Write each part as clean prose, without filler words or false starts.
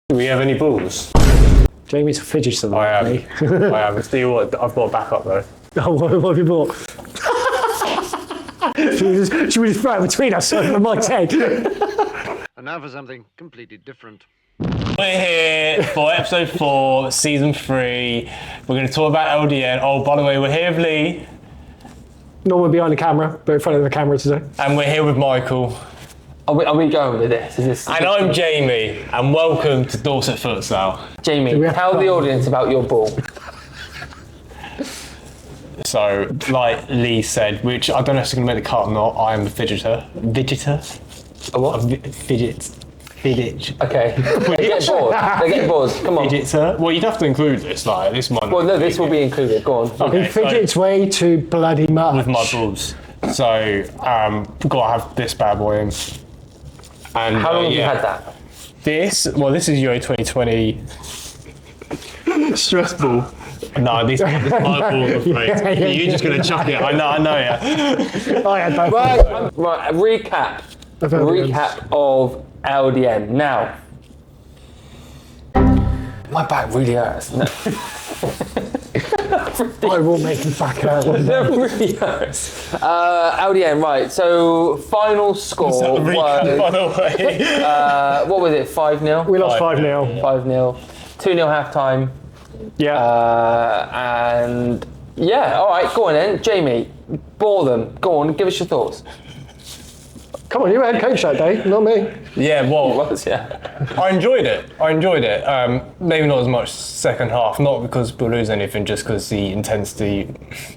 Do we have any balls? Jamie's a fidgeter. I am. I am. Do you what? I've got a backup though. Oh, what have you bought? Should we just throw it between us over Mike's head? And now for something completely different. We're here for episode 4, season 3. We're going to talk about LDN. Oh, by the way, we're here with Lee. Normally behind the camera, but in front of the camera today. And we're here with Michael. Are we going with this? And I'm Jamie, and welcome to Dorset Futsal. Jamie, tell the audience about your ball. So, like Lee said, which I don't know if it's going to make the cut or not, I am a fidgeter. A what? Fidget. Okay. They get bored. They get bored. Come on. Fidgeter? Well, you'd have to include this, like, this might. Well, no, this will be included. Go on. Okay, He fidgets way too bloody much. with my balls. So, gotta have this bad boy in. And, How long have you had that? This is Euro 2020. Stress ball. No, this is my ball, I'm afraid. Yeah. You're just gonna chuck it. I know, yeah. I had both. Right, a recap. Of LDNs. Recap of LDN. Now, my back really hurts. No. I will make it back out. That really hurts. LDN, right. So, final score was, By the way. what was it, 5-0? We lost 5-0. 5-0. 2-0 half time. Yeah. And yeah, all right, go on then. Jamie, bore them. Go on, give us your thoughts. Come on, you were head coach that day, not me. Yeah, well, Yeah. I enjoyed it. Maybe not as much second half, not because we'll lose anything, just because the intensity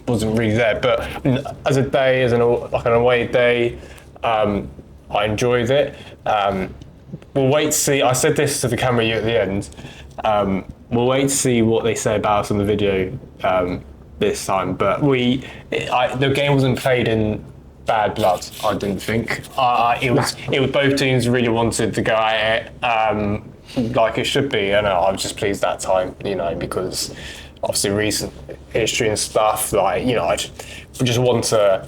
wasn't really there. But as a day, as an away day, I enjoyed it. We'll wait to see. I said this to the camera at the end. We'll wait to see what they say about us on the video this time. But the game wasn't played in bad blood, I didn't think. It was both teams really wanted to go at it like it should be, and I was just pleased that time, because obviously recent history and stuff, I just want to.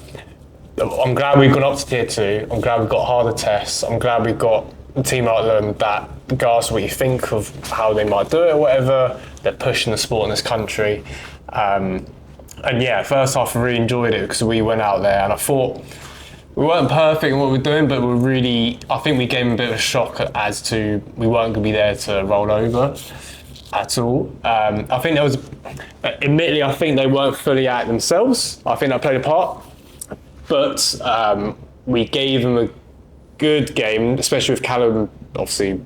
I'm glad we've gone up to tier 2. I'm glad we've got harder tests. I'm glad we've got a team like them that, regardless of what you think of how they might do it or whatever, they're pushing the sport in this country. And yeah, first half I really enjoyed it because we went out there and I thought we weren't perfect in what we were doing, but I think we gave them a bit of a shock as to we weren't going to be there to roll over at all. I think admittedly, I think they weren't fully at themselves. I think that played a part, but we gave them a good game, especially with Callum obviously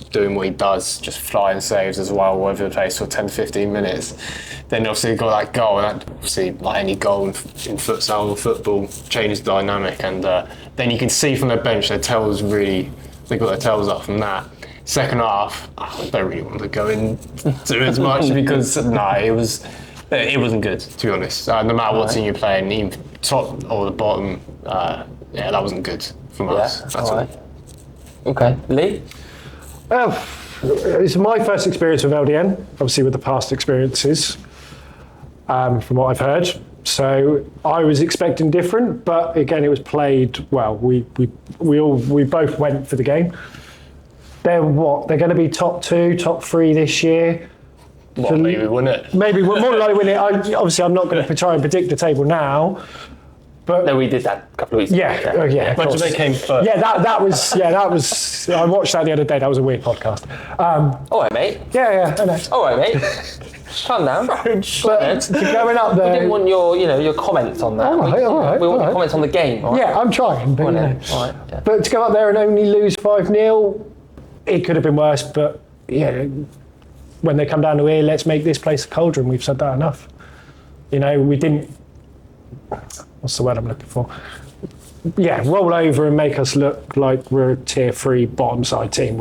doing what he does, just flying saves as well all over the place for 10 to 15 minutes. Then obviously he got that goal, and that obviously, like any goal in futsal or football, changes the dynamic, and then you can see from their bench they got their tails up from that. Second half, I don't really want to go into as much because it wasn't good, to be honest. No matter what team you're playing, even top or the bottom, that wasn't good from us at all. Right. Okay, Lee? Well, it's my first experience with LDN, obviously with the past experiences, from what I've heard. So I was expecting different, but again, it was played well. We both went for the game. They're going to be top 2, top 3 this year. Well, maybe win it. Maybe more likely win it. Obviously, I'm not going to try and predict the table now. But No, we did that a couple of weeks ago. Yeah. Imagine they came first. Yeah, that was. I watched that the other day. That was a weird podcast. All right, mate. Yeah, I know. All right, mate. Calm down. But going up there. We didn't want your comments on that. All right, we want your comments on the game. All right? Yeah, I'm trying. But, All right. Yeah. But to go up there and only lose 5-0, it could have been worse. But yeah, when they come down to here, let's make this place a cauldron. We've said that enough. We didn't. What's the word I'm looking for? Yeah, roll over and make us look like we're a tier 3 bottom side team.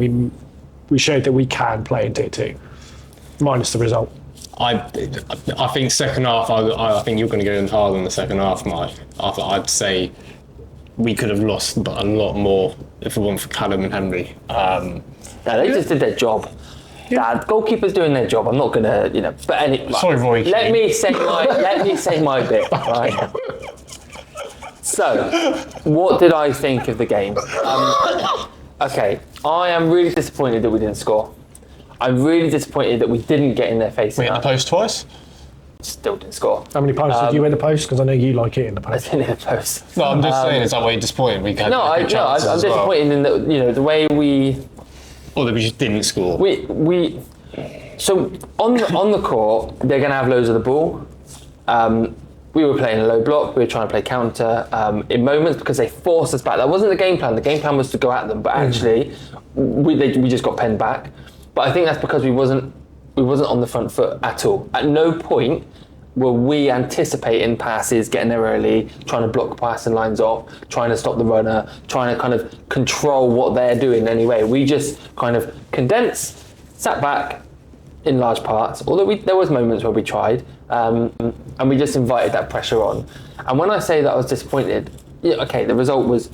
We showed that we can play in tier 2, minus the result. I think second half, I think you're going to go in hard in the second half, Mike. I'd say we could have lost a lot more if it weren't for Callum and Henry. They just did their job. Dad, goalkeepers doing their job. I'm not gonna, But sorry, Roy. Let me say my bit. Right. So, what did I think of the game? Okay, I am really disappointed that we didn't score. I'm really disappointed that we didn't get in their face. We hit the post twice. Still didn't score. How many posts did you hit the post? Because I know you like it in the I post. didn't hit the post. No, I'm just saying, is that why you're disappointed? We had No, good chances I'm as well. disappointed in that, the way we Or that we just didn't score. So on the court, they're going to have loads of the ball. We were playing a low block. We were trying to play counter in moments because they forced us back. That wasn't the game plan. The game plan was to go at them, but actually, we just got penned back. But I think that's because we wasn't on the front foot at all. At no point were we anticipating passes, getting there early, trying to block passing lines off, trying to stop the runner, trying to kind of control what they're doing anyway. We just kind of condensed, sat back in large parts, although there was moments where we tried, and we just invited that pressure on. And when I say that I was disappointed, the result was,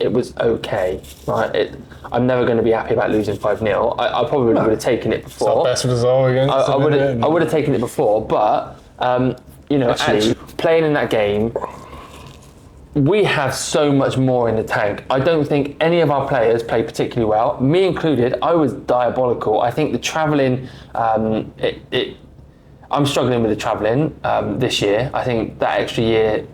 it was okay, right? I'm never going to be happy about losing 5-0. I probably would have taken it before. It's our best result against I would have taken it before, but actually playing in that game, we have so much more in the tank. I don't think any of our players played particularly well, me included. I was diabolical. I think the travelling, I'm struggling with the travelling this year. I think that extra year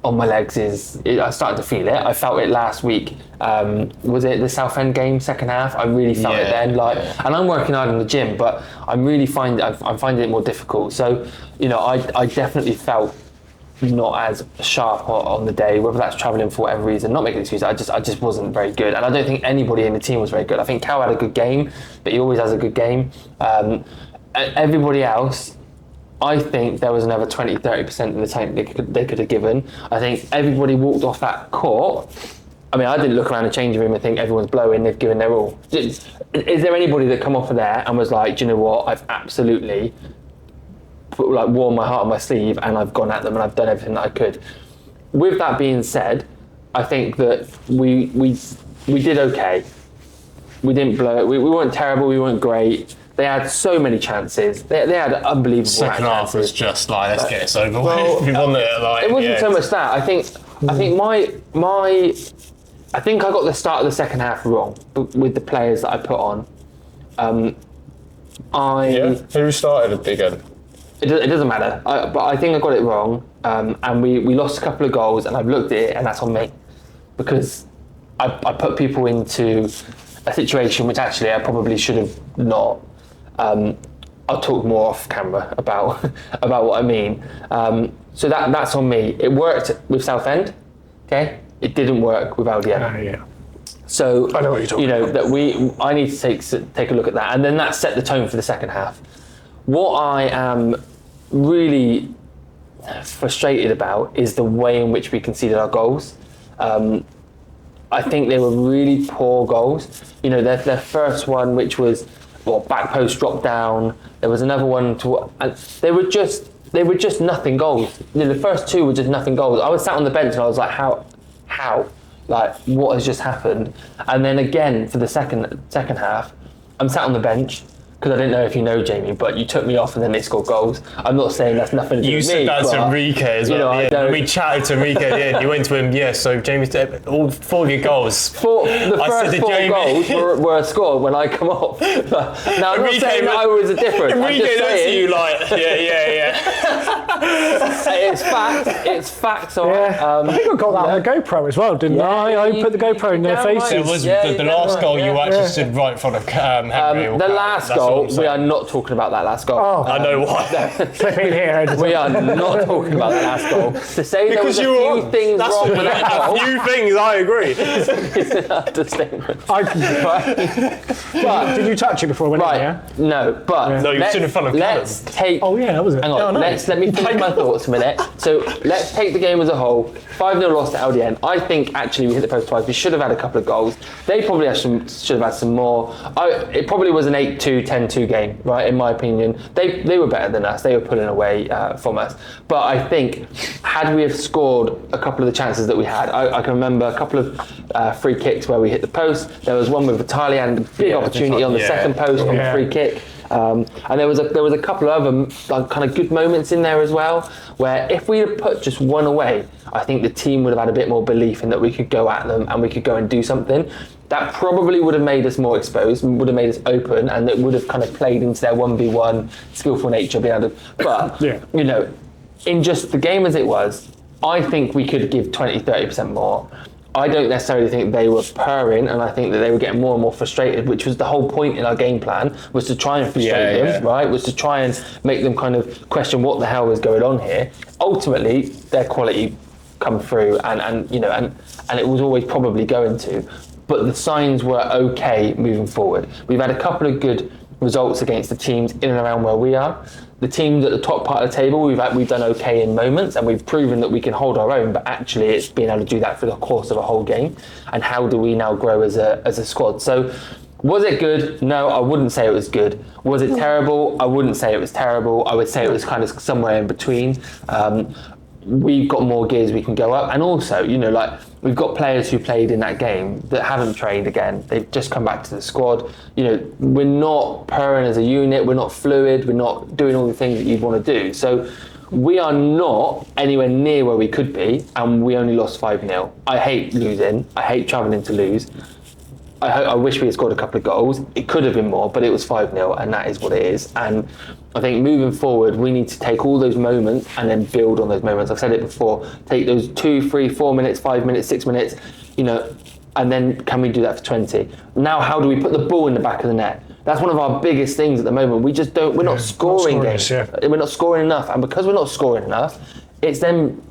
on my legs I started to feel it. I felt it last week. Was it the Southend game, second half? I really felt it then. And I'm working hard in the gym, but I'm finding it more difficult. So, I definitely felt not as sharp on the day, whether that's travelling for whatever reason, not making excuses. I just wasn't very good, and I don't think anybody in the team was very good. I think Cal had a good game, but he always has a good game. Everybody else, I think there was another 20-30% in the tank they could have given. I think everybody walked off that court. I mean, I didn't look around the changing room and think everyone's blowing, they've given their all. Is there anybody that come off of there and was like, do you know what, I've absolutely worn my heart on my sleeve and I've gone at them and I've done everything that I could? With that being said, I think that we did okay. We didn't blow it. We weren't terrible, we weren't great. They had so many chances. They had unbelievable Second half was just like, let's get this over with. We won it. It wasn't so much that. I think I got the start of the second half wrong with the players that I put on. Who started at big end? It doesn't matter, but I think I got it wrong, and we lost a couple of goals, and I've looked at it, and that's on me, because I put people into a situation which actually I probably should have not. I'll talk more off camera about what I mean. So that's on me. It worked with Southend, okay? It didn't work with LDN. So I know what you're talking about. I need to take a look at that, and then that set the tone for the second half. What I am really frustrated about is the way in which we conceded our goals. I think they were really poor goals. Their first one, which was back post drop down. There was another one and they were just nothing goals. The first two were just nothing goals. I was sat on the bench and I was like, how? Like, what has just happened? And then again for the second half, I'm sat on the bench because I didn't know if you know, Jamie, but you took me off and then they scored goals. I'm not saying that's nothing to do with me. You said that to Enrique as well. When we chatted to Enrique at the end, you went to him, so Jamie's all 4 of your goals. The first 4 goals were scored when I come off. Now, I'm not saying that I was a difference. Enrique looks at you like, It's facts, all right. I think I got that on the GoPro as well, didn't I? I put the GoPro in their faces. It was the last goal you actually stood right in front of Henry. The last goal, we are not talking about that last goal. I know why. Flip in here. We are not talking about that last goal. To say there was a few things wrong with that goal. A few things, I agree. It's an understatement. But did you touch it before it went in, yeah? No, but No, you stood in front of let's take. Oh yeah, that was it. Hang on, let me finish my thoughts a minute. So let's take the game as a whole. 5-0 loss to LDN. I think actually we hit the post twice. We should have had a couple of goals. They probably should have had some more. It probably was an 8-2, 10-2 game, right? In my opinion, they were better than us. They were pulling away from us. But I think had we have scored a couple of the chances that we had, I can remember a couple of free kicks where we hit the post. There was one with Vitali and a big opportunity on the second post from the free kick. And there was a couple of other kind of good moments in there as well, where if we had put just one away, I think the team would have had a bit more belief in that we could go at them and we could go and do something. That probably would have made us more exposed, would have made us open, and it would have kind of played into their 1v1 skillful nature. But, you know, in just the game as it was, I think we could give 20-30% more. I don't necessarily think they were purring, and I think that they were getting more and more frustrated, which was the whole point in our game plan, was to try and frustrate them, right? Was to try and make them kind of question what the hell was going on here. Ultimately, their quality come through, and you know, and it was always probably going to. But the signs were okay moving forward. We've had a couple of good results against the teams in and around where we are. The teams at the top part of the table, we've done okay in moments, and we've proven that we can hold our own, but actually it's being able to do that for the course of a whole game. And how do we now grow as a squad? So was it good? No, I wouldn't say it was good. Was it terrible? I wouldn't say it was terrible. I would say it was kind of somewhere in between. We've got more gears we can go up, and also, you know, like, we've got players who played in that game that haven't trained again. They've just come back to the squad. You know, we're not purring as a unit, we're not fluid, we're not doing all the things that you'd want to do. So we are not anywhere near where we could be, and we only lost 5-0. I hate losing, I hate travelling to lose. I wish we had scored a couple of goals. It could have been more, but it was 5-0, and that is what it is. And I think moving forward, we need to take all those moments and then build on those moments. I've said it before, take those 2, 3, 4 minutes, 5 minutes, 6 minutes, you know, and then can we do that for 20? Now, how do we put the ball in the back of the net? That's one of our biggest things at the moment. We just don't, we're not scoring games. We're not scoring enough. And because we're not scoring enough, it's then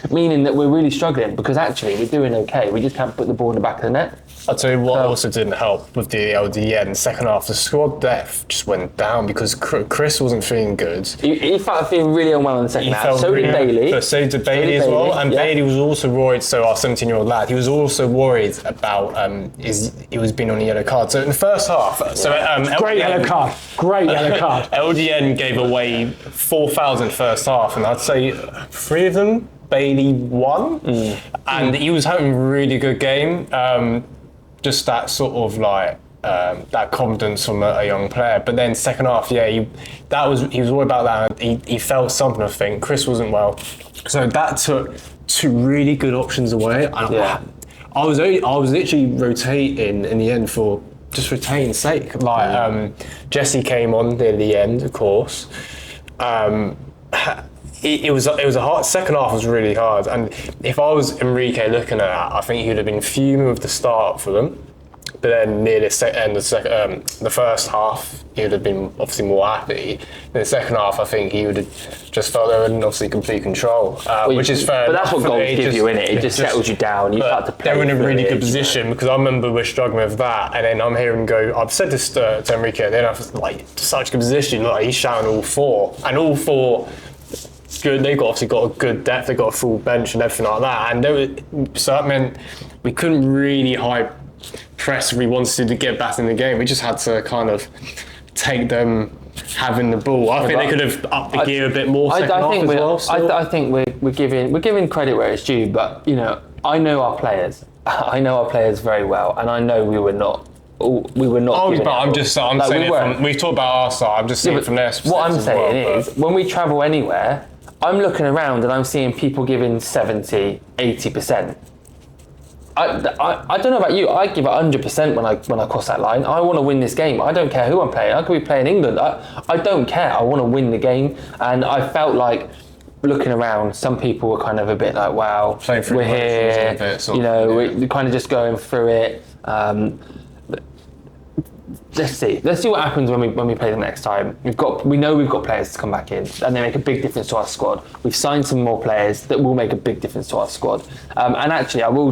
meaning that we're really struggling, because actually we're doing okay. We just can't put the ball in the back of the net. I'll tell you what also didn't help with the LDN second half. The squad depth just went down because Chris wasn't feeling good. He felt feeling really unwell in the second half. So did Bailey. But so did Bailey as well. And Bailey was also worried, so our 17-year-old lad, he was also worried about he was being on a yellow card. So in the first half, Great yellow card. LDN gave away 4 fouls in the first half, and I'd say 3 of them, Bailey won. And he was having a really good game. Just that sort of like that confidence from a young player. But then second half, he was worried about that. He felt something, I think. Chris wasn't well, so that took 2 really good options away. And I was literally rotating in the end for just retaining sake. Like Jesse came on near the end, of course. It was a hard second half. Was really hard, and if I was Enrique looking at that, I think he would have been fuming with the start for them. But then near the end of the first half, he would have been obviously more happy. In the second half, I think he would have just felt they were in obviously complete control, which is fair. But that's what goals give you, innit? It just settles you down. You start to play. They were in a really good position, because I remember we're struggling with that, and then I'm hearing him go. I've said this to Enrique. Then I was like, such a good position. Like, he's shouting all 4, and all 4. Good. They've obviously got a good depth. They've got a full bench and everything like that. And so that meant we couldn't really high press if we wanted to get back in the game. We just had to kind of take them having the ball. I think they could have upped the gear a bit more. I think we're giving credit where it's due. But you know, I know our players. I know our players very well, and I know we were not. Oh, but I'm saying we've talked about our side. I'm just saying from their perspective. What I'm saying is, when we travel anywhere, I'm looking around and I'm seeing people giving 70, 80%. I don't know about you. I give 100% when I cross that line. I want to win this game. I don't care who I'm playing. I could be playing England. I don't care. I want to win the game. And I felt like, looking around, some people were kind of a bit like, wow, we're here. We're kind of just going through it. Let's see what happens when we play them next time. We know we've got players to come back in, and they make a big difference to our squad. We've signed some more players that will make a big difference to our squad. And actually, I will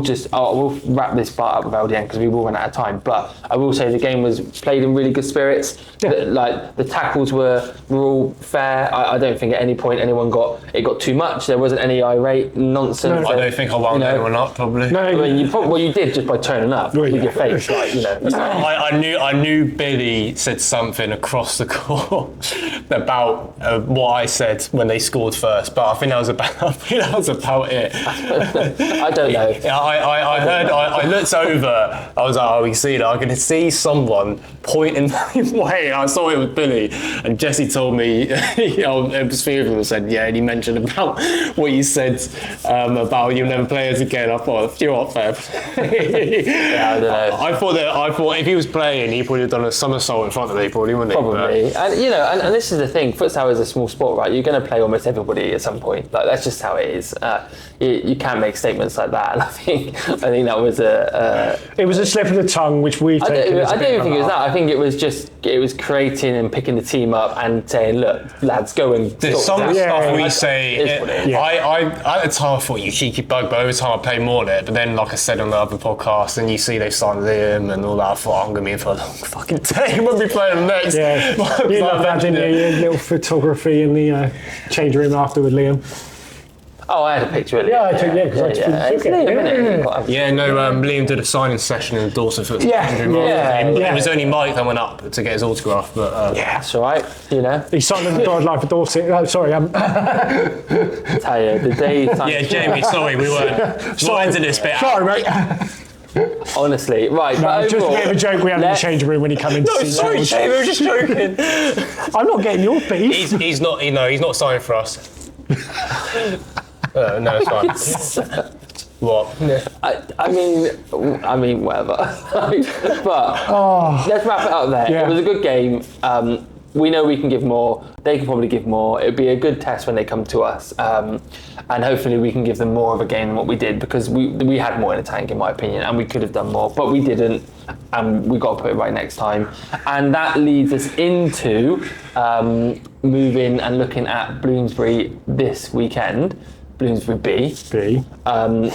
wrap this part up with LDN, because we will run out of time. But I will say the game was played in really good spirits. Like, the tackles were all fair. I don't think at any point anyone got too much. There wasn't any irate nonsense. No, I don't think I wound anyone up, probably. No, I mean, you did just by turning up with your face. Like, you know. I knew Billy said something across the court about what I said when they scored first, but I think that was about it. I don't know. I looked over. I was like, oh, we see that. I could see someone pointing my way. I saw it was Billy, and Jesse told me. It was three of them said, yeah, and he mentioned about what you said about you'll never play us again. I thought, you're not fair. Yeah, I don't know. I thought if he was playing, he probably have done a somersault in front of me, wouldn't he? Probably. And you know, and this is the thing. Futsal is a small sport, right? You're going to play almost everybody at some point. Like that's just how it is. You can't make statements like that. And I think that was It was a slip of the tongue, which we've taken. I don't even think it was that. I think it was creating and picking the team up and saying, look, lads, go and. There's some stuff we say. I at the time I thought you cheeky bug, but over time I played more on it. But then, like I said on the other podcast, and you see they signed Liam and all that, I thought I'm gonna be in for a long fucking day when we play them next. Yeah, you love that, didn't you? Your little photography in the change room after with Liam. Oh, I had a picture of it. Yeah, I took because I took it. Liam did a signing session in Dorset Futsal. It was only Mike that went up to get his autograph, but that's all right. You know, he signed on the dotted line for Dorset. Oh, sorry, tell you the day. Jamie, sorry, we weren't. Sorry, into this bit. Sorry, mate. Honestly, right. No, but just a bit of a joke we had in the change room when he came in. No, sorry, Jamie, we were just joking. I'm not getting your beef. He's not. He's not signing for us. No, it's fine. What? I mean, whatever. But let's wrap it up there. Yeah. It was a good game. We know we can give more. They can probably give more. It'd be a good test when they come to us, and hopefully we can give them more of a game than what we did, because we had more in the tank, in my opinion, and we could have done more, but we didn't, and we got to put it right next time. And that leads us into moving and looking at Bloomsbury this weekend. Bloomsbury B. And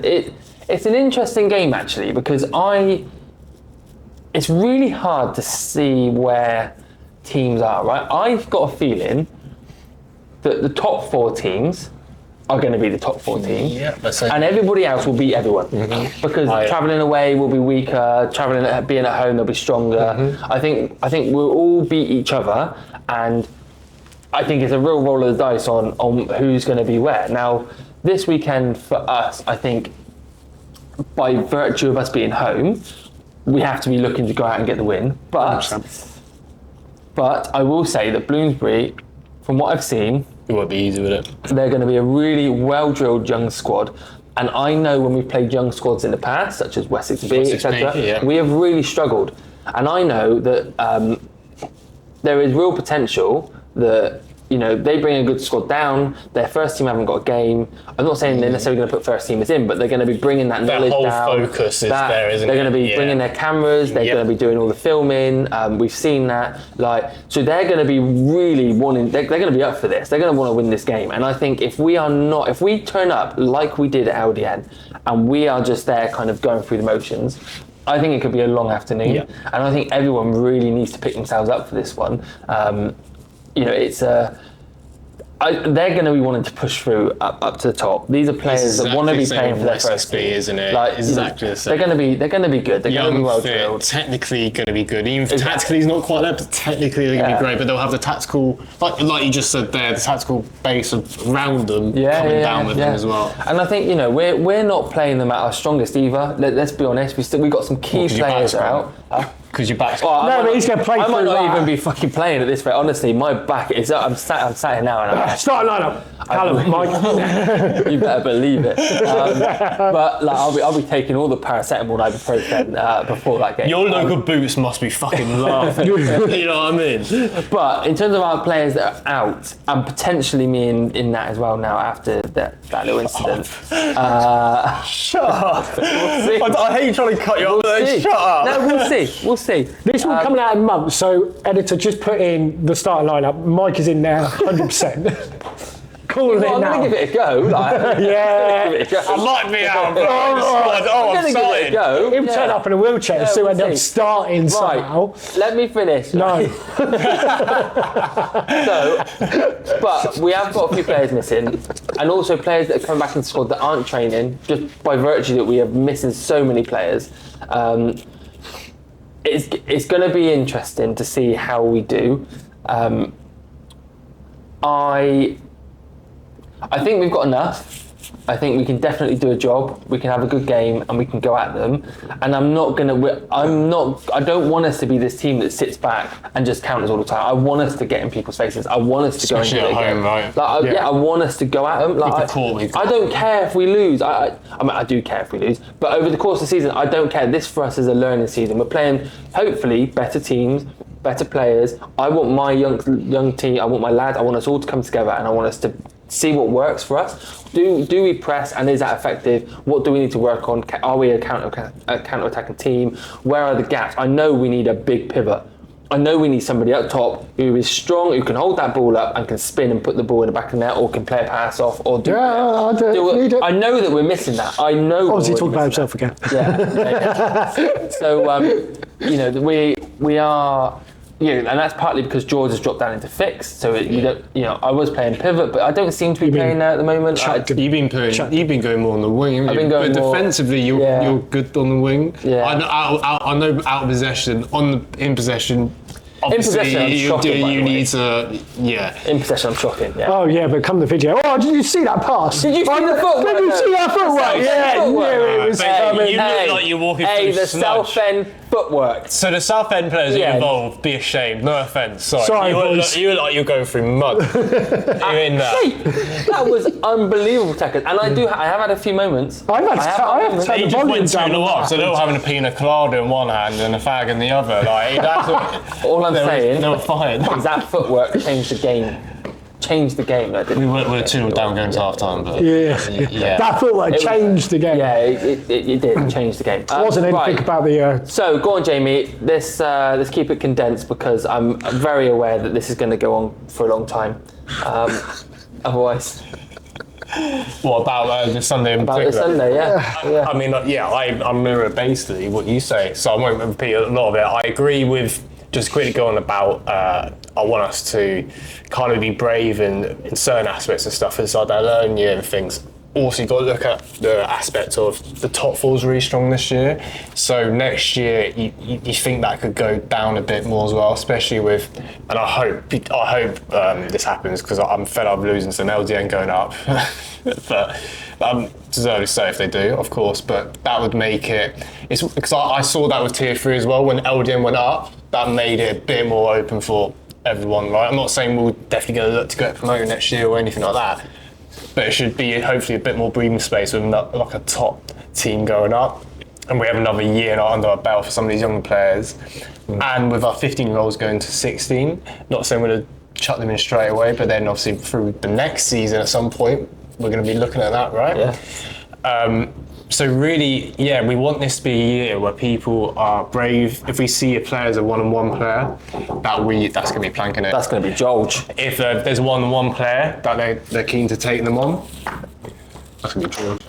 it's an interesting game actually, because it's really hard to see where teams are, right? I've got a feeling that the top 4 teams are going to be the top 4 teams, and everybody else will beat everyone, because travelling away will be weaker, being at home they'll be stronger. I think we'll all beat each other, and I think it's a real roll of the dice on who's going to be where. Now, this weekend for us, I think by virtue of us being home, we have to be looking to go out and get the win. But I will say that Bloomsbury, from what I've seen, it won't be easy with it. They're going to be a really well-drilled young squad. And I know when we've played young squads in the past, such as Wessex B, etc., we have really struggled. And I know that there is real potential that, you know, they bring a good squad down. Their first team haven't got a game. I'm not saying they're necessarily going to put first teamers in, but they're going to be bringing that knowledge down. Their whole focus is there, isn't it? They're going to be bringing their cameras. They're going to be doing all the filming. We've seen that. So they're going to be really wanting. They're going to be up for this. They're going to want to win this game. And I think if we turn up like we did at LDN, and we are just there, kind of going through the motions, I think it could be a long afternoon. Yeah. And I think everyone really needs to pick themselves up for this one. You know, it's they're going to be wanting to push through up to the top. These are players that want to be playing for their first team, isn't it? Exactly the same. They're going to be good. They're going to be well drilled. Technically going to be good. Even if tactically he's not quite there, but technically they're going to be great. But they'll have the tactical, like you just said there, the tactical base around them coming down with them as well. And I think, you know, we're not playing them at our strongest either. Let's be honest. We've got some key players out. Because your back's but he's going to play. I might not even be fucking playing at this rate. Honestly, my back is up. I'm sat here now, and start lineup. Callum, Mike. You better believe it. But like, I'll be taking all the paracetamol and ibuprofen before that game. Your local boots must be fucking laughing. You know what I mean? But in terms of our players that are out, and potentially me in that as well now after that little incident. Shut up. We'll see. I hate you trying to cut you off. Shut up. No, we'll see. This will come out in months, so editor, just put in the starting lineup. Mike is in there 100%. Call it now. I'm going to give it a go. I might be out. I'm going to give it a go. He'll turn up in a wheelchair, so end up starting somehow. Let me finish. No. But we have got a few players missing, and also players that are coming back in the squad that aren't training, just by virtue that we are missing so many players. it's going to be interesting to see how we do. I think we've got enough. I think we can definitely do a job. We can have a good game and we can go at them. And I don't want us to be this team that sits back and just counters all the time. I want us to get in people's faces. I want us to Especially go into at the home, game. right? I want us to go at them. I don't care if we lose. I mean, I do care if we lose. But over the course of the season, I don't care. This for us is a learning season. We're playing, hopefully, better teams, better players. I want my young team, I want my lads, I want us all to come together and I want us to see what works for us. Do we press and is that effective? What do we need to work on? Are we a counter-attacking team? Where are the gaps? I know we need a big pivot. I know we need somebody up top who is strong, who can hold that ball up and can spin and put the ball in the back of the net or can play a pass off or do I know that we're missing that. I know. Obviously talking about himself again. Yeah. So, we are... and that's partly because George has dropped down into fixed. So I was playing pivot, but I don't seem to be playing there at the moment. You've been going more on the wing, haven't you? Been going but more, defensively, you're good on the wing. Yeah. I know out of possession, in possession. Obviously, you need to, In possession, I'm shocking. Yeah. Oh yeah, but come the video. Oh, did you see that pass? Did you see the footwork? Did you see that footwork? Yeah, it was coming. You look like you're walking through the smudge. South End footwork. So the South End players that are involved, be ashamed. No offence. Sorry, boys. You look like you're going through mud. You're in that. That was unbelievable tackle. And I have had a few moments. I have to turn He the just volume went 2 down. to 1, so they were having a pina colada in one hand and a fag in the other. Like that's All I'm saying they were fired. is that footwork changed the game. Changed the game. We were 2-0 down going to half time, but Yeah. That footwork changed the game. Yeah, it did change the game. It wasn't anything about the... So go on, Jamie. Let's keep it condensed because I'm very aware that this is going to go on for a long time. Otherwise... What about the Sunday in About particular? the Sunday, yeah. I mean, I mirror basically what you say, so I won't repeat a lot of it. I agree with, just quickly going about, I want us to kind of be brave in certain aspects of stuff inside that learning year and things. Also, you've got to look at the aspect of the top four's really strong this year. So next year, you think that could go down a bit more as well, especially with, and I hope this happens because I'm fed up losing to an LDN going up. But it's early to say if they do, of course. But that would make it. It's because I saw that with Tier 3 as well when LDN went up. That made it a bit more open for everyone, right? I'm not saying we're definitely going to look to get promoted next year or anything like that. But it should be hopefully a bit more breathing space with like a top team going up. And we have another year under our belt for some of these younger players. And with our 15-year-olds going to 16, not saying we're going to chuck them in straight away, but then obviously through the next season at some point, we're going to be looking at that, right? Yeah. So really, we want this to be a year where people are brave. If we see a player as a one-on-one player, that's going to be planking it. That's going to be George. If there's a one-on-one player that they're keen to take them on, that's going to be George.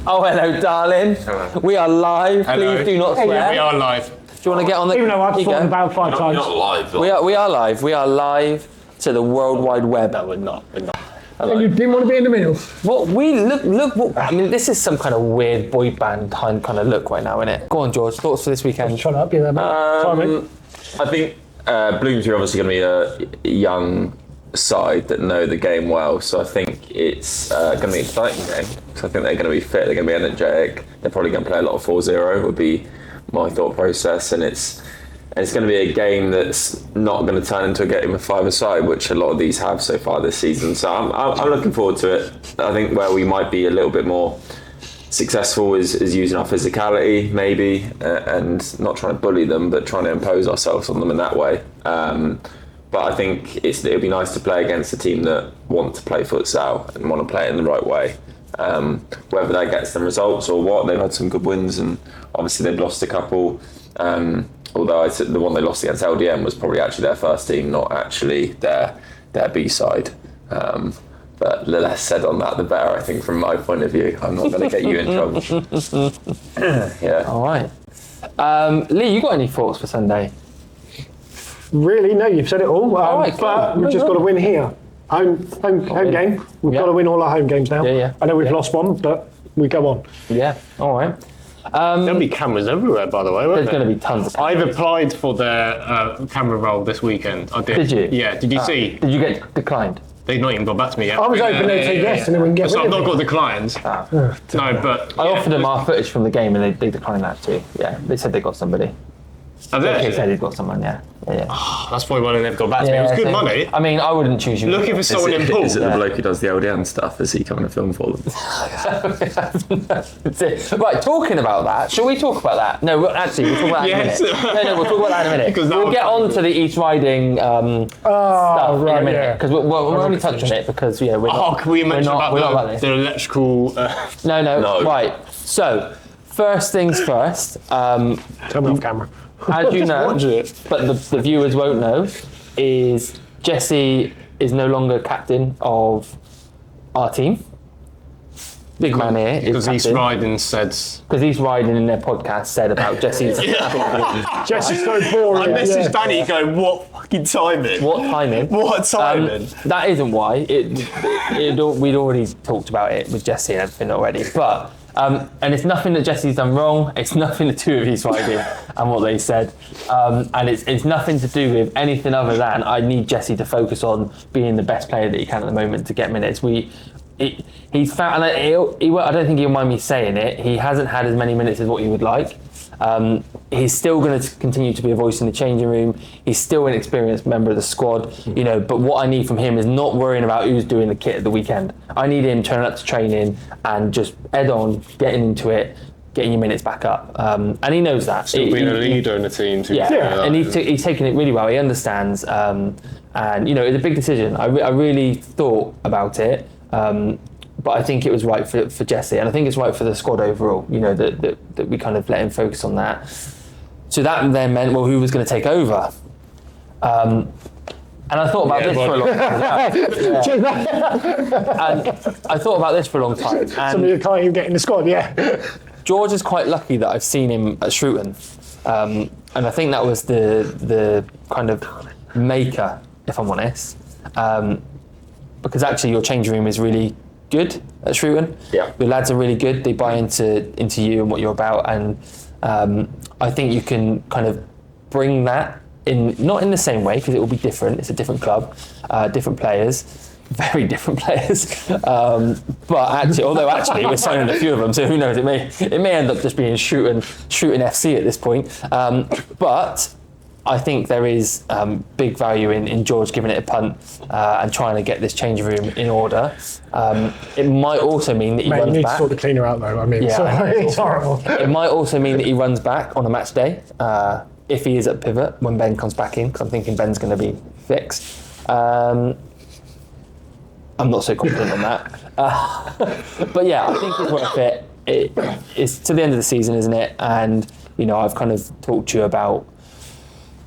Oh, hello, darling. Hello. We are live. Hello. Please do not swear. Yeah, we are live. Do you want to get on the... Even though I've fallen about 5 times. Not live. We are live. We are live to the World Wide Web. No, we're not. And you didn't want to be in the middle. What we look. What, I mean, this is some kind of weird boy band kind of look right now, isn't it? Go on, George. Thoughts for this weekend? Trying to up you there, mate. Sorry, mate. I think Bloomsbury are obviously going to be a young side that know the game well, so I think it's going to be an exciting game. So I think they're going to be fit, they're going to be energetic, they're probably going to play a lot of 4-0 would be my thought process, and it's going to be a game that's not going to turn into a game of 5-a-side, which a lot of these have so far this season. So I'm looking forward to it. I think where we might be a little bit more successful is using our physicality, maybe, and not trying to bully them, but trying to impose ourselves on them in that way. But I think it'll be nice to play against a team that want to play futsal and want to play it in the right way. Whether that gets them results or what, they've had some good wins, and obviously they've lost a couple. Although the one they lost against LDN was probably actually their first team, not actually their B side. But the less said on that, the better, I think, from my point of view. I'm not going to get you in trouble. Yeah. All right. Lee, you got any thoughts for Sunday? Really? No, you've said it all. right, but cool. we've just got to win here. Home game. We've got to win all our home games now. Yeah. I know we've lost one, but we go on. Yeah. All right. There'll be cameras everywhere, by the way, won't There's there? going to be tons of I've applied for their camera role this weekend. I did. Did you? Yeah. Did you see? Did you get declined? They've not even got back to me yet. I was hoping they'd say yes and then we can get So rid I've of not it. got declines. No, but I offered them our footage from the game and they declined that too. Yeah, they said they got somebody. have They they? said he's got someone, yeah. That's probably why they never got back to me. It was good so- money. I mean, I wouldn't choose you. Looking for someone in pool. Is it the bloke who does the LDN stuff? Is he coming to film for them? That's it. Right, talking about that, shall we talk about that? No, actually, we'll talk about that Yes. in a minute. No, we'll talk about that in a minute. Because that We'll was get funny. on to the East Riding stuff in a right, minute. yeah. Because we'll only touch on it because, we're Oh, not, can we mention we're not about the electrical? No, No. right. So, first things first, Tell me off camera. as you know, watch it. but the viewers won't know, is Jesse is no longer captain of our team. Big man here is Because East captain. Riding said. Because East Riding in their podcast said about Jesse's Jesse's so boring. I messaged yeah. Danny going, what fucking timing? what timing. What timing? That isn't why. We'd already talked about it with Jesse and everything already. But and it's nothing that Jesse's done wrong. It's nothing to do with East Riding and what they said. And it's nothing to do with anything other than I need Jesse to focus on being the best player that he can at the moment to get minutes. He's found, and I don't think he'll mind me saying it. He hasn't had as many minutes as what he would like. He's still going to continue to be a voice in the changing room. He's still an experienced member of the squad, But what I need from him is not worrying about who's doing the kit at the weekend. I need him turning up to training and just head on, getting into it, getting your minutes back up. And he knows that. Still being a leader in the team. Too. And he's taken it really well. He understands, and it's a big decision. I really thought about it. But I think it was right for Jesse, and I think it's right for the squad overall. That we kind of let him focus on that. So that then meant, well, who was going to take over? And I thought about this for a long time. And I thought about this for a long time. Some of And you can't even get in the squad, yeah. George is quite lucky that I've seen him at Shrewton, and I think that was the kind of maker, if I'm honest. Because actually your change room is really good at Shrewton. Yeah. The lads are really good. They buy into you and what you're about, and I think you can kind of bring that in, not in the same way because it will be different. It's a different club, different players, very different players. But actually, we're signing a few of them, so who knows? It may end up just being Shrewton FC at this point. But I think there is big value in George giving it a punt and trying to get this change room in order. It might also mean that he Mate, you runs need to back. sort the cleaner out though. I mean, Yeah, I know, it's horrible. It might also mean that he runs back on a match day if he is at pivot when Ben comes back in, because I'm thinking Ben's going to be fixed. I'm not so confident on that. But yeah, I think it's worth it. It's to the end of the season, isn't it? And, I've kind of talked to you about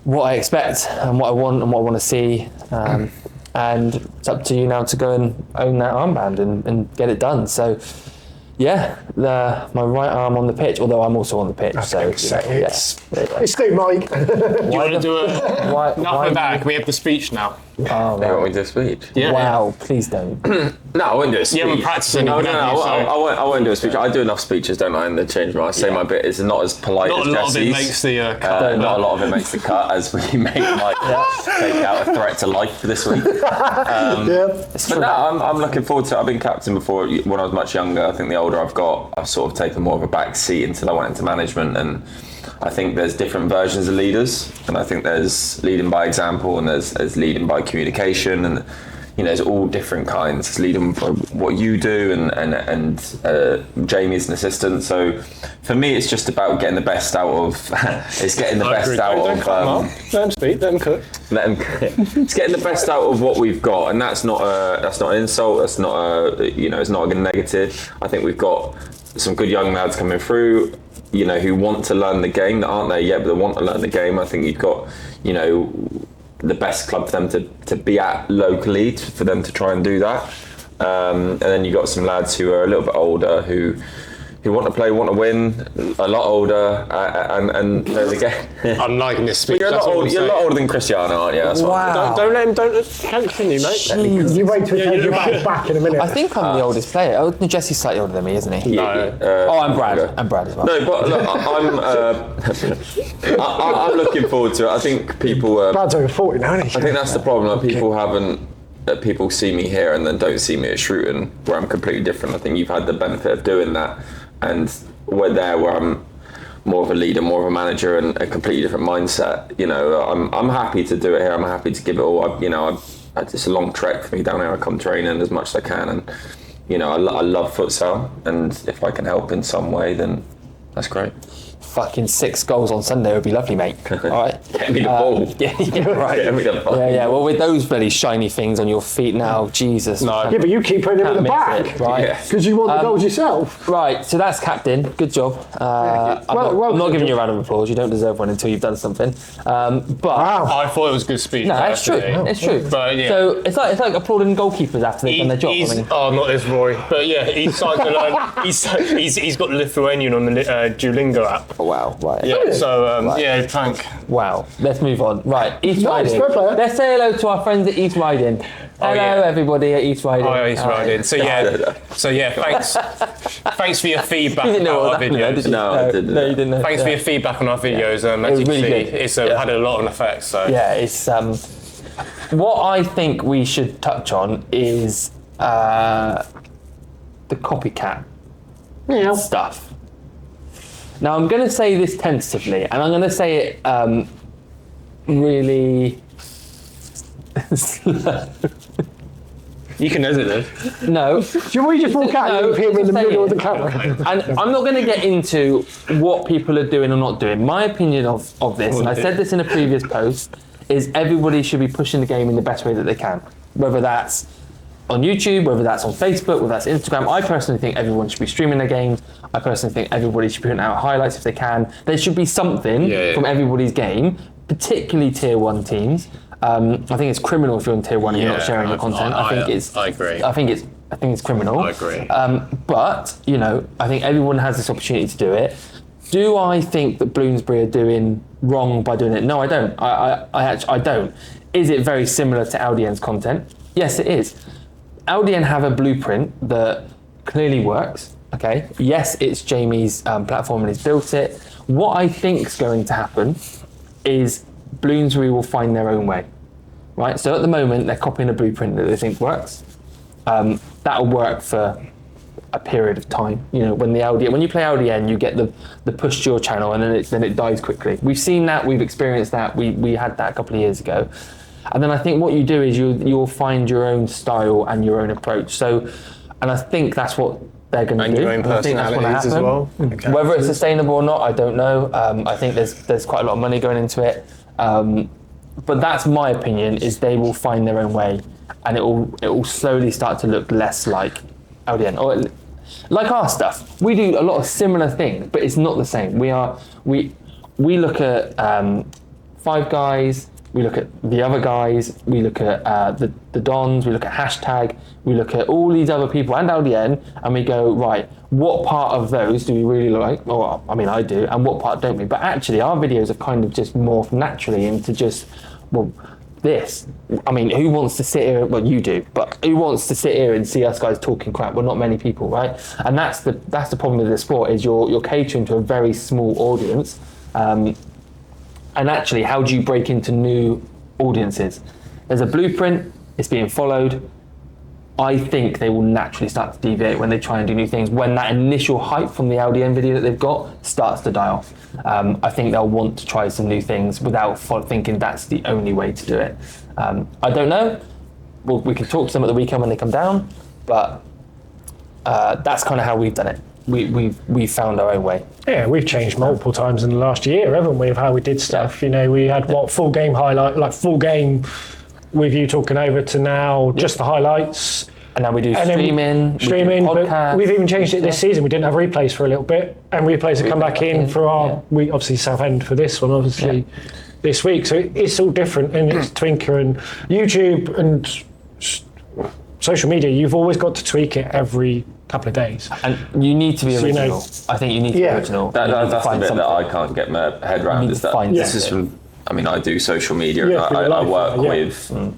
what I expect and what I want and what I want to see. And it's up to you now to go and own that armband and get it done. So, yeah, my right arm on the pitch, although I'm also on the pitch. It's still Mike. Do you want to do a Why nothing back? We have the speech now. Oh, They want me to do a speech? Yeah. wow, please don't. No, I won't do a speech. haven't practiced anything, No, have you, so- I won't do a speach. I do enough speeches, don't I, in the change room. I say my bit. It's not as polite Not as a lot of Jesse's. it makes the cut. Not a lot of it makes the cut, as we make Mike take out a threat to life for this week. But no, I'm looking forward to it. I've been captain before when I was much younger. I think the older I've got, I've sort of taken more of a back seat until I went into management. And I think there's different versions of leaders. And I think there's leading by example and there's leading by communication. And there's all different kinds. It's leading by what you do and Jamie's an assistant. So for me, it's just about getting the best out of. It's getting the best out of. Let them speak. Let them cook. It's getting the best out of what we've got, and that's not an insult. That's not it's not a negative. I think we've got some good young lads coming through, who want to learn the game that aren't there yet, but they want to learn the game. I think you've got, the best club for them to be at locally, for them to try and do that. And then you've got some lads who are a little bit older who who want to play, want to win, a lot older, and know the game. I'm liking this speech. You're a lot older than Cristiano, aren't you? That's what Wow. Don't let him. Can't continue, mate. You wait till he takes you back in a minute. I think I'm the oldest player. Oh, Jesse's slightly older than me, isn't he? No. Oh, I'm Brad. I'm Brad as well. No, but look, I'm looking forward to it. I think people. Brad's over 40 now, isn't he? I think that's the problem. Like, people see me here and then don't see me at Shrewton, where I'm completely different. I think you've had the benefit of doing that, and we're there where I'm more of a leader, more of a manager, and a completely different mindset. You know, I'm happy to do it here. I'm happy to give it all. It's a long trek for me down here. I come training as much as I can, and I love futsal, and if I can help in some way, then that's great. Fucking 6 goals on Sunday would be lovely, mate. All right. Get me the ball. Yeah, right. Get me the ball. Yeah. Well, with those bloody shiny things on your feet now, Jesus. No. Yeah, but you keep putting it in the Can't miss back. it, right? Yeah. Because you want the goals yourself. Right, so that's captain. Good job. I'm not giving you a round of applause. You don't deserve one until you've done something. But Wow. I thought it was a good speech. no, it's true. personally. It's true. But yeah. So it's like applauding goalkeepers after they've done their job. Not this Rory, but yeah, he's starting to learn. He's got Lithuanian on the Duolingo app. Oh, wow. Right. Yeah, so Right. yeah, Frank. Wow. Let's move on. Right. East Nice, Riding. fair play. Let's say hello to our friends at East Riding. Hello, yeah. everybody at East Riding. Oh, yeah, he's riding. So yeah, thanks for your feedback You didn't know about what our that meant, videos. did you? No, I didn't. No, you didn't know. Thanks for your feedback on our videos. As you can really see, good. it's had a lot of effects. So Yeah, it's what I think we should touch on is the copycat Yeah. stuff. Now I'm going to say this tentatively, and I'm going to say it really slow. you can edit it. No, Should we just walk out No, and appear in just the say middle it. of the camera? and I'm not going to get into what people are doing or not doing. My opinion of this, and I said this in a previous post, is everybody should be pushing the game in the best way that they can. Whether that's on YouTube, whether that's on Facebook, whether that's Instagram. I personally think everyone should be streaming their games. I personally think everybody should be putting out highlights if they can. There should be something from everybody's game, particularly tier 1 teams. I think it's criminal if you're on tier 1 and you're not sharing your content. I agree. I think it's criminal. I agree. But I think everyone has this opportunity to do it. Do I think that Bloomsbury are doing wrong by doing it? No, I don't. I don't. Is it very similar to LDN's content? Yes, it is. LDN have a blueprint that clearly works. Okay. Yes, it's Jamie's platform and he's built it. What I think is going to happen is Bloomsbury will find their own way. Right. So at the moment they're copying a blueprint that they think works. That'll work for a period of time. When you play LDN, you get the push to your channel, and then it dies quickly. We've seen that. We've experienced that. We had that a couple of years ago. And then I think what you do is you'll find your own style and your own approach. So, and I think that's what they're going to do. Your own And I think that's gonna personalities as happen. well. Okay. Whether it's sustainable or not, I don't know. I think there's quite a lot of money going into it. But that's my opinion, is they will find their own way, and it will slowly start to look less like LDN or like our stuff. We do a lot of similar things, but it's not the same. We look at Five Guys. We look at the other guys, we look at the Dons, we look at hashtag, we look at all these other people and LDN, and we go, right, what part of those do we really like? Well, I mean, I do, and what part don't we? But actually, our videos have kind of just morphed naturally into just, this. I mean, who wants to sit here, well, you do, but who wants to sit here and see us guys talking crap? Well, not many people, right? And that's the problem with the sport, is you're catering to a very small audience. And actually, how do you break into new audiences? There's a blueprint, it's being followed. I think they will naturally start to deviate when they try and do new things. When that initial hype from the LDN video that they've got starts to die off. I think they'll want to try some new things without thinking that's the only way to do it. I don't know. Well, we can talk to them at the weekend when they come down, but that's kind of how we've done it. We've found our own way. Yeah, we've changed multiple times in the last year, haven't we, of how we did stuff. We had full game highlight, like full game with you talking over, to now just the highlights. And now we do streaming, but we've even changed it this season. We didn't have replays for a little bit, and replays have come back in for our, we obviously Southend for this one, obviously this week. So it's all different, and it's Twinker and YouTube and social media. You've always got to tweak it every couple of days. And you need to be So, you know- original. I think you need to be original. That's the Find bit that something. I can't get my head around. need Is to that find this is something. from? I mean, I do social media. Yeah, and for your I life, work yeah. with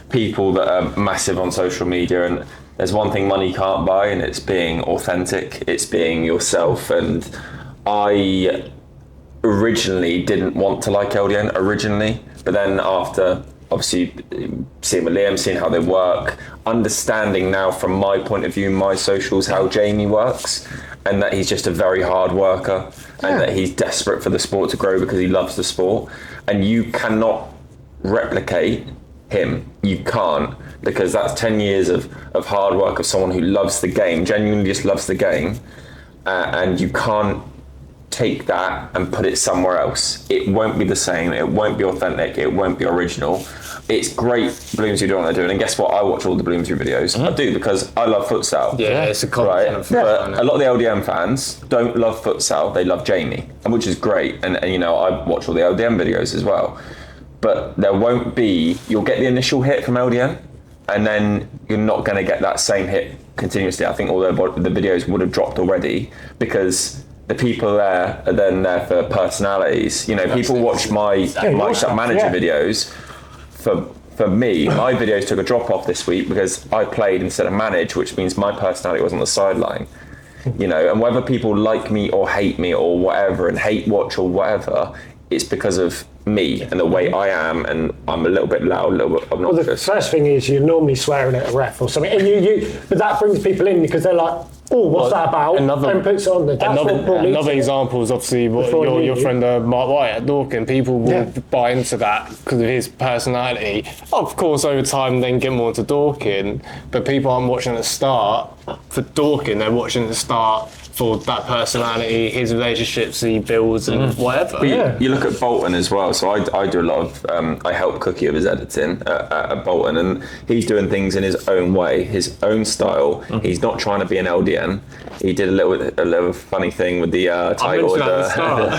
people that are massive on social media, and there's one thing money can't buy, and it's being authentic. It's being yourself. And I originally didn't want to like LDN originally, but then after obviously seeing with Liam, seeing how they work, understanding now from my point of view, my socials, how Jamie works, and that he's just a very hard worker, and that he's desperate for the sport to grow because he loves the sport, and you cannot replicate him. You can't, because that's 10 years of hard work of someone who loves the game, genuinely just loves the game, and you can't take that and put it somewhere else. It won't be the same, it won't be authentic, it won't be original. It's great Bloomsbury doing what they're doing, and guess what, I watch all the Bloomsbury videos. I do, because I love futsal. Yeah, it's a common Right, kind of but a lot of the LDN fans don't love futsal, they love Jamie, and which is great, and you know, I watch all the LDN videos as well. But there won't be, you'll get the initial hit from LDN, and then you're not going to get that same hit continuously. I think all the videos would have dropped already, because the people there are then there for personalities. You know, people watch my shop manager videos. For me, my videos took a drop off this week because I played instead of manage, which means my personality was on the sideline. You know, and whether people like me or hate me or whatever, and hate watch or whatever, it's because of me and the way I am, and I'm a little bit loud, a little bit Well, the obnoxious. first thing is you're normally swearing at a ref or something, and but that brings people in because they're like, "Oh, what's that about?" and puts it on there. That's what brought me Another to it. example is obviously what Before your you- friend Mark White at Dorking. People will Yeah. buy into that because of his personality. Of course, over time, then get more into Dorking, but people aren't watching at the start for Dorking. They're watching at the start for that personality, his relationships he builds, and whatever. But you look at Bolton as well. So I do a lot of, I help Cookie with his editing at Bolton, and he's doing things in his own way, his own style. He's not trying to be an LDN. He did a little funny thing with the title of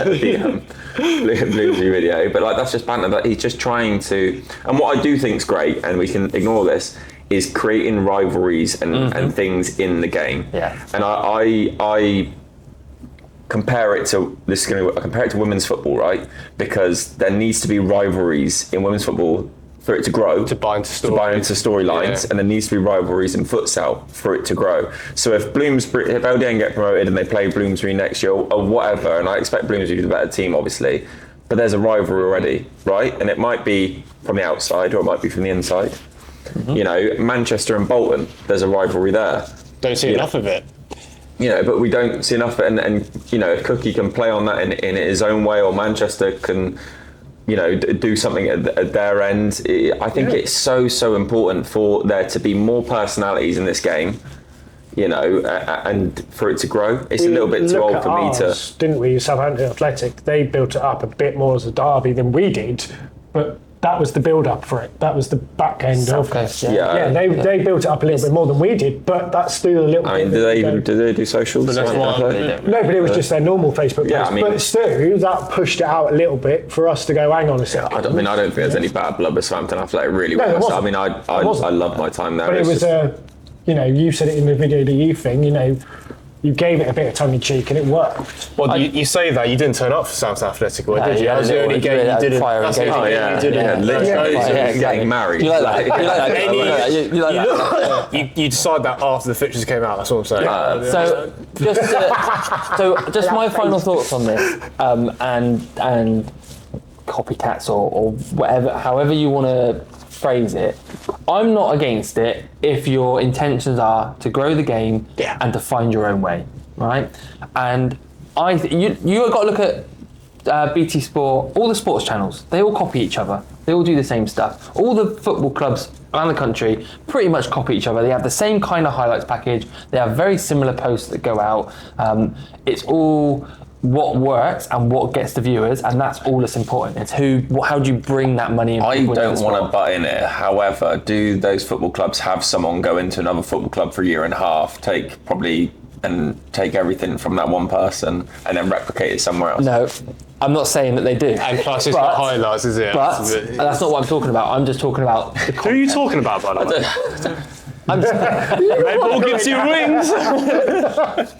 the Bloomsbury video, but like that's just banter. That he's just trying to, and what I do think is great, and we can ignore this, is creating rivalries and things in the game. Yeah. And I compare it to I compare it to women's football, right? Because there needs to be rivalries in women's football for it to grow, To buy into storylines, Yeah. and there needs to be rivalries in futsal for it to grow. So if LDN get promoted and they play Bloomsbury next year or whatever, and I expect Bloomsbury to be the better team, obviously, but there's a rivalry already, right? And it might be from the outside or it might be from the inside. You know, Manchester and Bolton, there's a rivalry there. Don't see enough of it. You know, but we don't see enough of it, and you know, if Cookie can play on that in his own way, or Manchester can, you know, do something at their end. I think it's so important for there to be more personalities in this game, you know, and for it to grow. It's a little bit too old for me to. Didn't we? Southampton Athletic, they built it up a bit more as a derby than we did, but that was the build-up for it. That was the back end of it. Yeah. They built it up a little bit more than we did, but that's still a little I mean, bit. do they do socials? that's why No, but it was just their normal Facebook Yeah, post. I mean- But still, that pushed it out a little bit for us to go, hang on a second. I don't think there's any bad blood with Southampton Athletic, really. No, there was. I wasn't. mean, I love my time there. But it It's was just- you know, you said it in the video, the you thing, you know, you gave it a bit of tongue in cheek and it worked. Well, you say that you didn't turn up for South Athletic, or did you? you That was had the a only little- game you you had didn't. fire That's the engagement. only game you didn't. literally exactly. getting married. You like that? You like that? You like that? You like that? You decide that after the fixtures came out. That's what I'm saying. So just my final thoughts on this, and copycats or whatever, however you want to phrase it. I'm not against it if your intentions are to grow the game and to find your own way, right? And you got to look at BT Sport, all the sports channels. They all copy each other. They all do the same stuff. All the football clubs around the country pretty much copy each other. They have the same kind of highlights package. They have very similar posts that go out. It's all what works and what gets the viewers, and that's all that's important. It's how do you bring that money in? I people into don't the want to sport. butt in it. However, do those football clubs have someone go into another football club for a year and a half, take everything from that one person and then replicate it somewhere else? No, I'm not saying that they do. And plus, it's got highlights, is it? But that's not what I'm talking about. I'm just talking about the Who are you talking about, by the way? Red Bull gives you wings.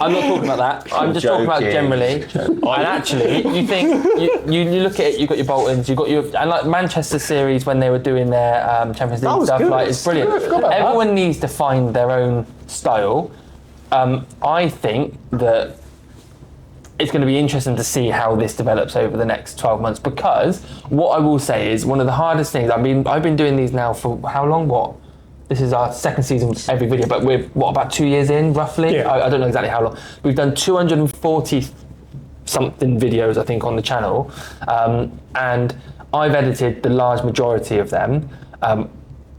I'm not talking about that. I'm just talking about generally. And actually, you think you look at it. You've got your Boltons. You've got your and like Manchester series when they were doing their Champions League stuff. good. Like it's brilliant. Everyone needs to find their own style. I think that it's going to be interesting to see how this develops over the next 12 months, because what I will say is one of the hardest things. I've been doing these now for how long? What? This is our second season with every video, but we're about 2 years in roughly. Yeah. I don't know exactly how long. We've done 240 something videos I think on the channel, and I've edited the large majority of them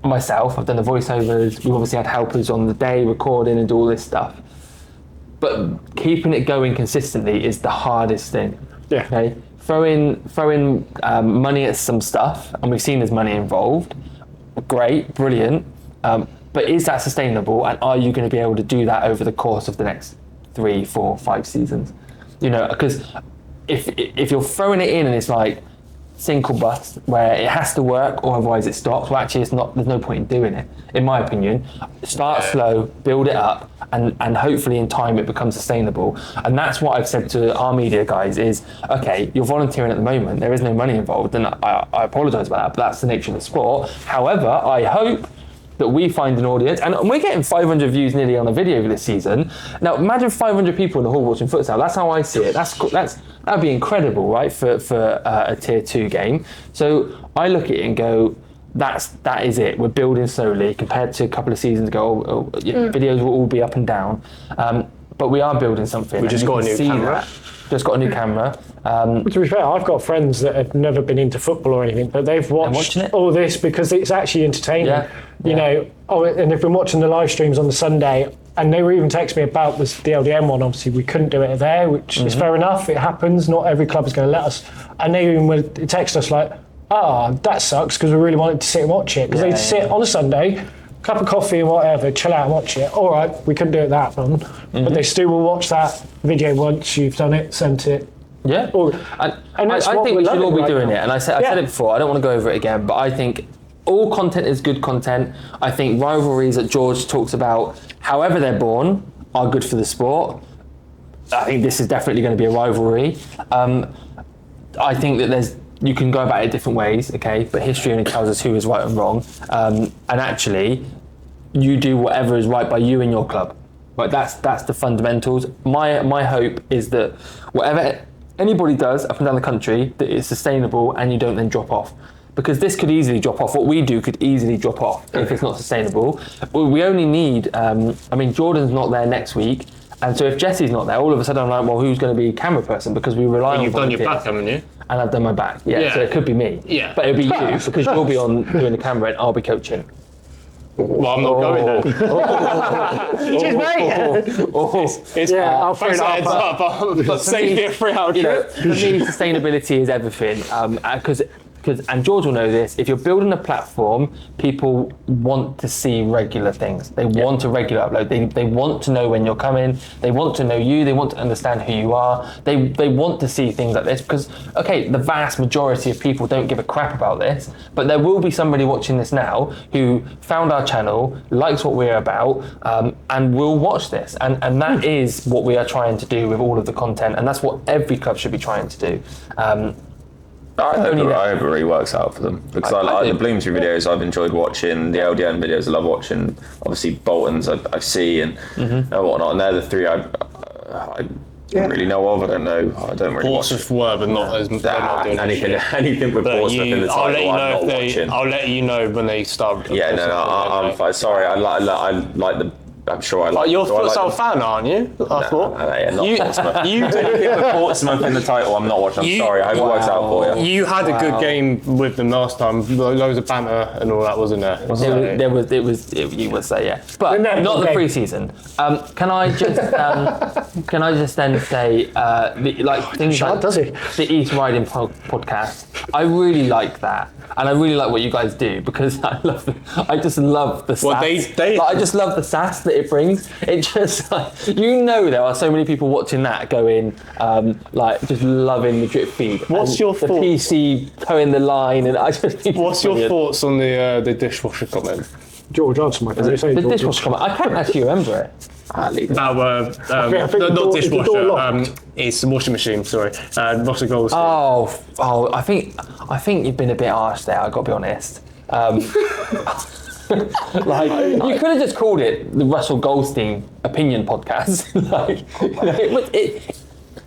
myself. I've done the voiceovers. We've obviously had helpers on the day recording and do all this stuff. But keeping it going consistently is the hardest thing. Yeah. Okay. Throwing money at some stuff, and we've seen there's money involved. Great, brilliant. But is that sustainable? And are you going to be able to do that over the course of the next 3, 4, 5 seasons? You know, because if you're throwing it in and it's like sink or bust, where it has to work or otherwise it stops, well, actually, it's not. There's no point in doing it, in my opinion. Start slow, build it up, and hopefully in time it becomes sustainable. And that's what I've said to our media guys is, okay, you're volunteering at the moment, there is no money involved, and I apologise about that, but that's the nature of the sport. However, I hope that we find an audience, and we're getting 500 views nearly on a video this season. Now, imagine 500 people in the hall watching futsal. That's how I see it. That'd be incredible, right, for a tier 2 game. So I look at it and go, that is it. We're building slowly compared to a couple of seasons ago. Videos will all be up and down, but we are building something. We just got a new camera. Just got a new camera. To be fair, I've got friends that have never been into football or anything, but they've watched all this because it's actually entertaining. You know, and they've been watching the live streams on the Sunday, and they were even texting me about the LDN one. Obviously, we couldn't do it there, which is fair enough. It happens. Not every club is going to let us. And they even would text us like, that sucks, because we really wanted to sit and watch it. Because they'd sit on a Sunday, cup of coffee and whatever, chill out and watch it. All right, we couldn't do it that fun, but they still will watch that video once you've done it, sent it. Yeah, and I think we should all be doing it. And I said it before, I don't want to go over it again, but I think all content is good content. I think rivalries that George talks about, however they're born, are good for the sport. I think this is definitely going to be a rivalry. I think that you can go about it different ways, okay, but history only tells us who is right and wrong. And actually, you do whatever is right by you and your club. Right, that's the fundamentals. My hope is that whatever anybody does up and down the country, that it's sustainable and you don't then drop off. Because this could easily drop off. What we do could easily drop off if it's not sustainable. We only need, Jordan's not there next week. And so if Jesse's not there, all of a sudden I'm like, well, who's going to be camera person? Because we rely on You've done your volunteers. back, haven't you? And I've done my back, yeah. So it could be me. Yeah. But it'll be you, because you'll be on doing the camera and I'll be coaching. Well, I'm not going there. Cheers, mate. I'll throw it up. But save me a 3-hour trip. For me, sustainability is everything. And George will know this, if you're building a platform, people want to see regular things. They want a regular upload. They want to know when you're coming. They want to know you. They want to understand who you are. They want to see things like this because, okay, the vast majority of people don't give a crap about this, but there will be somebody watching this now who found our channel, likes what we're about, and will watch this. And that is what we are trying to do with all of the content, and that's what every club should be trying to do. I hope rivalry works out for them because I like the Bloomsbury videos. I've enjoyed watching the LDN videos. I love watching, obviously, Bolton's I see and whatnot. And they're the three I don't really know of. I don't really watch. Portsmouth were, but not as anything with Portsmouth in the title. I'm not watching. I'll let you know when they start. Yeah, I'm fine. Sorry, I like the. I'm sure I like. You're a futsal fan, aren't you? I thought. Not Portsmouth. You do with Portsmouth in the title. I'm not watching. I'm sorry. I hope it works out for you. You had a good game with them last time. Loads of banter and all that, wasn't there? You would say, yeah, but not the pre-season. Can I just then say, things like the East Riding podcast? I really like that, and I really like what you guys do because I just love the sass. I just love the sass that it brings. It just there are so many people watching that going just loving the drip feed. What's your the thoughts? PC towing the line and I just. What's your thoughts on the dishwasher comment? George answered my question. The dishwasher comment. I can't actually remember it. I think not the door dishwasher. locked. It's the washing machine. Sorry, Russell Goldstein. Oh, I think you've been a bit harsh there. I've got to be honest. Like you could have just called it the Russell Goldstein Opinion Podcast.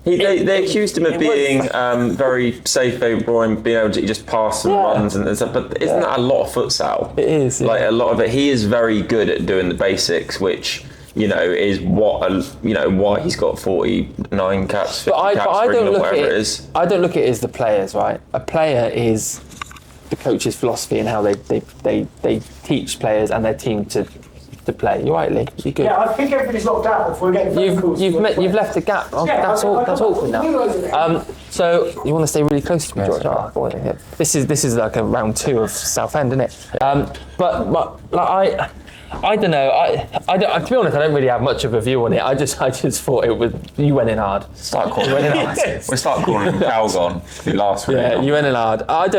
They accused him of being very safe overall and being able to just pass and runs and stuff. But isn't that a lot of futsal? It is. Like a lot of it. He is very good at doing the basics, which is what why he's got 49 caps, 50 caps, I don't look at whatever it. it is. I don't look at it as the players, right? A player is the coach's philosophy and how they teach players and their team to play. You're right, Lee. You're good. Yeah, I think everybody's locked out before we get You've left a gap. Oh, Yeah, that's awkward now. So you want to stay really close to me, George? Yes. Oh, boy, this is like a round 2 of Southend, isn't it? But like I don't know. I don't, to be honest, I don't really have much of a view on it. I just thought it was you went in hard. Start calling him. We'll start calling him Calgon. The last one. Yeah, you went in hard. I've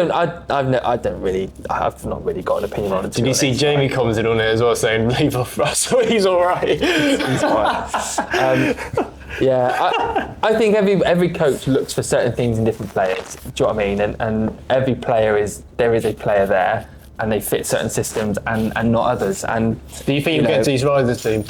not really got an opinion on it. Did you see Jamie commented on it as well, saying leave off Russell? He's all right. He's fine. Yeah, I think every coach looks for certain things in different players. Do you know what I mean? And every player there is a player there, and they fit certain systems and not others. And do you think you'll get to East Riders team?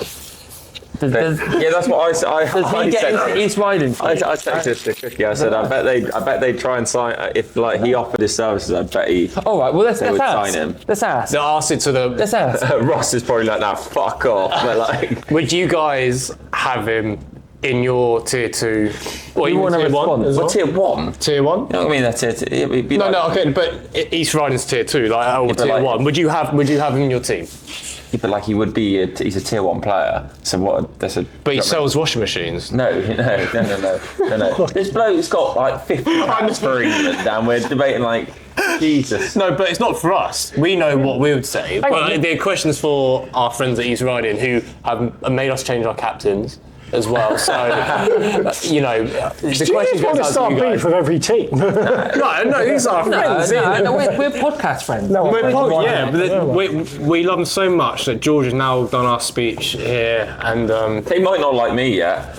That's what I Does he get into East Riding? I texted to Cookie. I said, I bet they'd try and sign. If he offered his services, I bet he. All right. Well, let's would ask. sign him. Let's ask. They'll ask it to the. Let's ask. Ross is probably like, nah, fuck off. But like, would you guys have him in your tier 2? Or You even wanna tier 1? respond? as well? tier 1? Tier 1? You know what I mean? That's it. It'd be No, okay, but East Riders tier 2, but tier like- 1. Would you have him in your team? But like he would be. He's a tier 1 player. So what? That's a. But he sells washing machines. No. This bloke's got like 50 caps for England, and we're debating like, Jesus. No, but it's not for us. We know what we would say. But the question's for our friends at East Riding who have made us change our captains as well. So, the Do you question just want to goes out start to you beef guys. with every team? No, these are our friends. No, we're podcast friends. No, But we love them so much that George has now done our speech here, and They might not like me yet.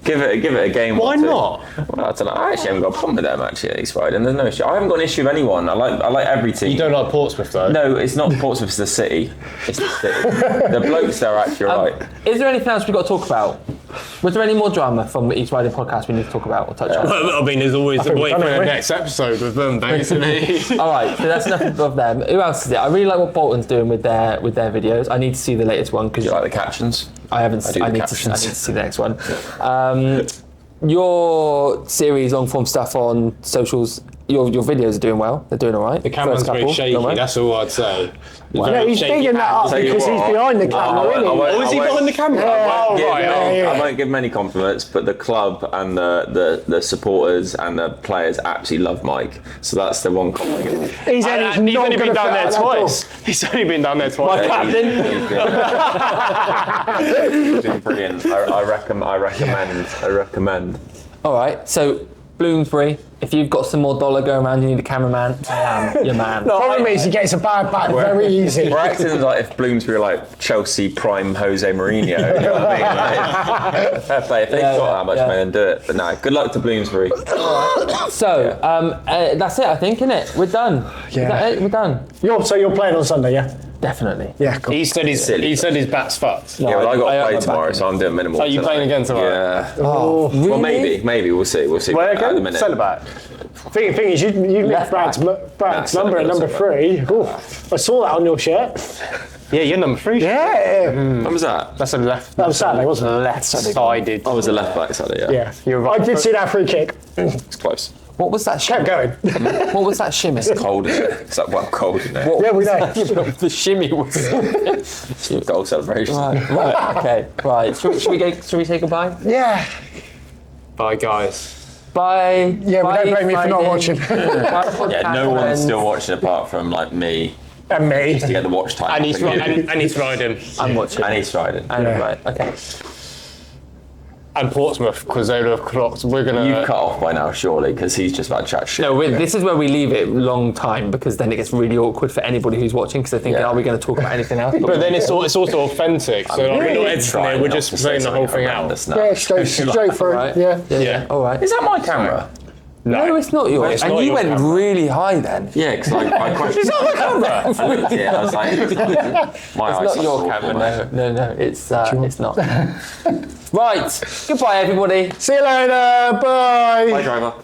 Give it a game. why or two. not? Well, I don't know. I actually haven't got a problem with them actually at East Riding. There's no issue. I haven't got an issue with anyone. I like every team. You don't like Portsmouth though. No, it's not Portsmouth. It's the city. It's the city. The blokes there are actually right. Is there anything else we've got to talk about? Was there any more drama from the East Riding podcast we need to talk about or touch on? Well, I mean, there's always the we've wait done for it, the haven't we? next episode with them, basically. All right, so that's enough of them. Who else is it? I really like what Bolton's doing with their videos. I need to see the latest one because Do you like the captions? I haven't. do I the need to captions. see the next one. Your series, long form stuff on socials. Your videos are doing well. They're doing all right. The camera's very shaky, that's all I'd say. Yeah, he's digging that up Tell you because he's what, behind the camera, isn't he? Oh, is he behind the camera? Oh, right. I won't give many compliments, but the club and the supporters and the players absolutely love Mike. So that's the one compliment. He's He's only been down there twice. He's only been down there twice. He's been brilliant. I recommend. All right, so Bloomsbury. If you've got some more dollar going around, you need a cameraman. I am your man. The problem is he gets a bad back very easy. We're acting like if Bloomsbury were like Chelsea prime Jose Mourinho. You know what I mean? Like, fair play. If they've got that much money, then do it. But no, good luck to Bloomsbury. So that's it, I think, isn't it? We're done. Yeah. Is that it? We're done. So you're playing on Sunday, yeah? Definitely. Yeah, cool. He said his bat's fucked. Yeah, well, I got to I play am tomorrow, back. so I'm doing minimal. Are you playing again tomorrow? Yeah. Oh, really? Well, maybe we'll see. Where At the again? minute. Centre back. Thing is, you Left left Brad's number at Nah, number 3. Ooh, I saw that on your shirt. Yeah, you're number 3. Yeah. When was that? That's a left. That was Saturday, wasn't it? Left-sided. I was a left back Saturday. Yeah. Yeah. You're right. I did see that free kick. It's close. What was that shimmy? Kept going. What was that shimmy? Cold, isn't it? It's like cold, isn't it? What Yeah, we was know. that? The shimmy was. Goal celebration. Right, okay, right. Should we say goodbye? Yeah. Bye, guys. Bye. Yeah, Bye, don't blame me for not Friday. watching. Bye, Yeah, no podcast one's friends. still watching apart from like me And me. to get the watch time. And he's riding. I'm watching. And he's riding. And Yeah. right, okay. and Portsmouth, because they would have clocked. We're gonna. You cut off by now, surely, because he's just about to chat shit. No, this is where we leave it long time, because then it gets really awkward for anybody who's watching, because they're thinking, are we going to talk about anything else? But then it's also authentic, so like, we're not editing it, we're just playing the whole thing out. Yeah, straight through. Right. Yeah. All right. Is that my camera? No, it's not yours. It's and not you your went camera. really high then. Yeah, because I questioned. It's not my camera. I looked at it, I was like, my It's not your camera. No. It's not. Right. Goodbye, everybody. See you later. Bye. Bye, driver.